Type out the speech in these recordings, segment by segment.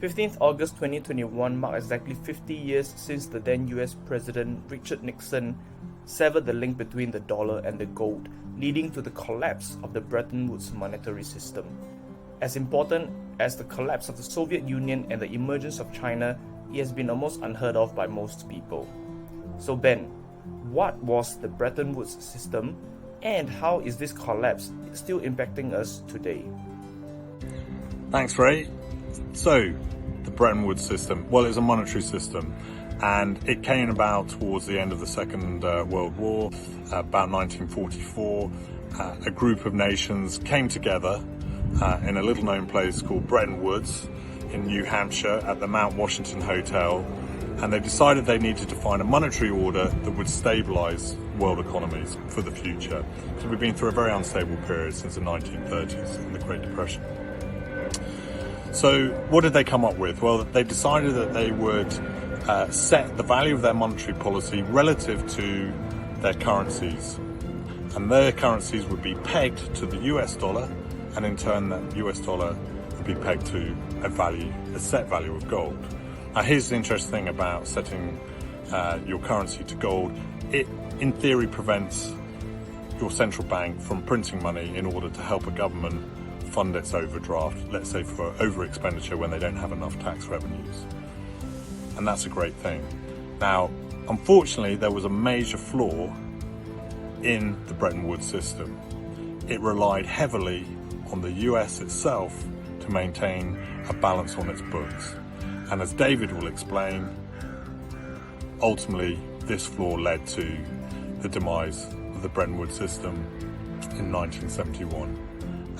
15th August 2021 marked exactly 50 years since the then US President Richard Nixon severed the link between the dollar and the gold, leading to the collapse of the Bretton Woods monetary system. As important as the collapse of the Soviet Union and the emergence of China, it has been almost unheard of by most people. So Ben, what was the Bretton Woods system, and how is this collapse still impacting us today? Thanks, Ray. So, the Bretton Woods system, well, it's a monetary system, and it came about towards the end of the Second World War, about 1944. A group of nations came together in a little known place called Bretton Woods in New Hampshire at the Mount Washington Hotel, and they decided they needed to find a monetary order that would stabilize world economies for the future. So we've been through a very unstable period since the 1930s and the Great Depression. So what did they come up with? Well, they decided that they would set the value of their monetary policy relative to their currencies. And their currencies would be pegged to the US dollar, and in turn that US dollar would be pegged to a set value of gold. Now here's the interesting thing about setting your currency to gold. It, in theory, prevents your central bank from printing money in order to help a government fund its overdraft, let's say for over expenditure when they don't have enough tax revenues. And that's a great thing. Now, unfortunately, there was a major flaw in the Bretton Woods system. It relied heavily on the US itself to maintain a balance on its books. And as David will explain, ultimately this flaw led to the demise of the Bretton Woods system in 1971.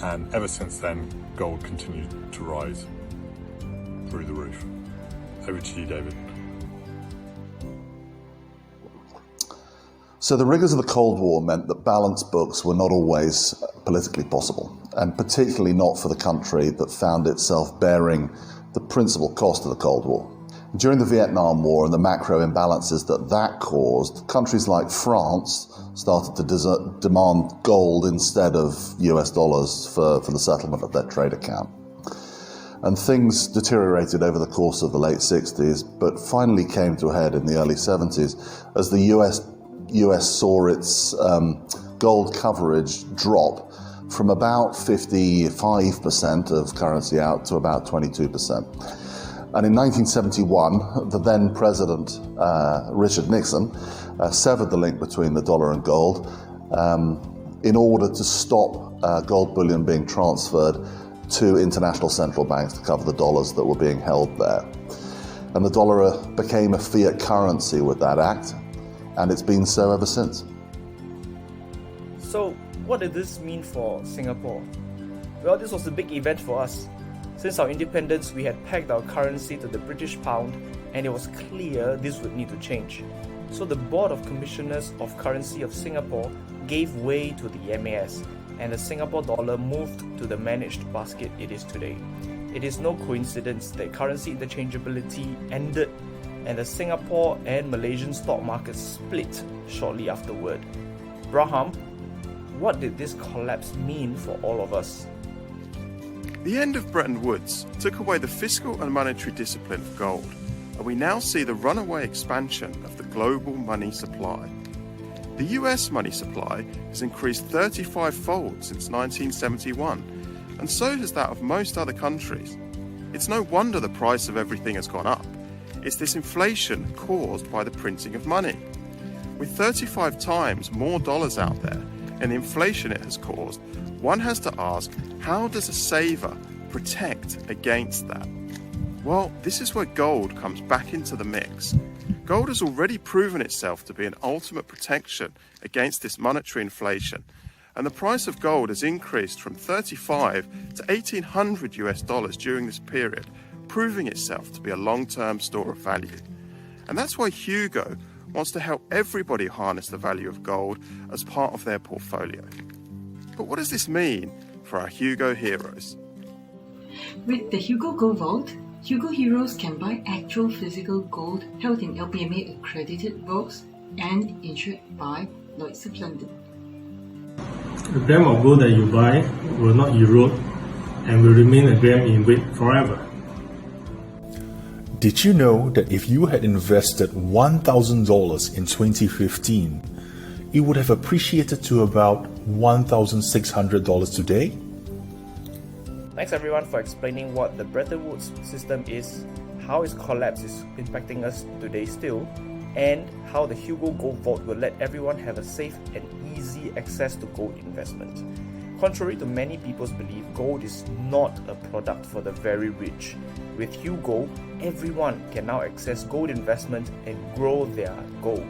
And ever since then, gold continued to rise through the roof. Over to you, David. So the rigors of the Cold War meant that balanced books were not always politically possible, and particularly not for the country that found itself bearing the principal cost of the Cold War. During the Vietnam War and the macro imbalances that caused, countries like France started to demand gold instead of US dollars for the settlement of their trade account. And things deteriorated over the course of the late 60s, but finally came to a head in the early 70s as the US saw its gold coverage drop from about 55% of currency out to about 22%. And in 1971, the then President, Richard Nixon, severed the link between the dollar and gold in order to stop gold bullion being transferred to international central banks to cover the dollars that were being held there. And the dollar became a fiat currency with that act, and it's been so ever since. So, what did this mean for Singapore? Well, this was a big event for us. Since our independence, we had pegged our currency to the British pound, and it was clear this would need to change. So the Board of Commissioners of Currency of Singapore gave way to the MAS, and the Singapore dollar moved to the managed basket it is today. It is no coincidence that currency interchangeability ended and the Singapore and Malaysian stock markets split shortly afterward. Braham, what did this collapse mean for all of us? The end of Bretton Woods took away the fiscal and monetary discipline of gold, and we now see the runaway expansion of the global money supply. The US money supply has increased 35-fold since 1971, and so has that of most other countries. It's no wonder the price of everything has gone up. It's this inflation caused by the printing of money. With 35 times more dollars out there and the inflation it has caused, one has to ask, how does a saver protect against that? Well, this is where gold comes back into the mix. Gold has already proven itself to be an ultimate protection against this monetary inflation, and the price of gold has increased from 35 to 1,800 US dollars during this period, proving itself to be a long-term store of value. And that's why Hugo wants to help everybody harness the value of gold as part of their portfolio. But what does this mean for our Hugo heroes? With the Hugo Gold Vault, Hugo heroes can buy actual physical gold held in LBMA accredited vaults and insured by Lloyd's of London. The gram of gold that you buy will not erode and will remain a gram in weight forever. Did you know that if you had invested $1,000 in 2015, it would have appreciated to about $1,600 today? Thanks everyone for explaining what the Bretton Woods system is, how its collapse is impacting us today still, and how the Hugo Gold Vault will let everyone have a safe and easy access to gold investment. Contrary to many people's belief, gold is not a product for the very rich. With Hugo, everyone can now access gold investment and grow their gold.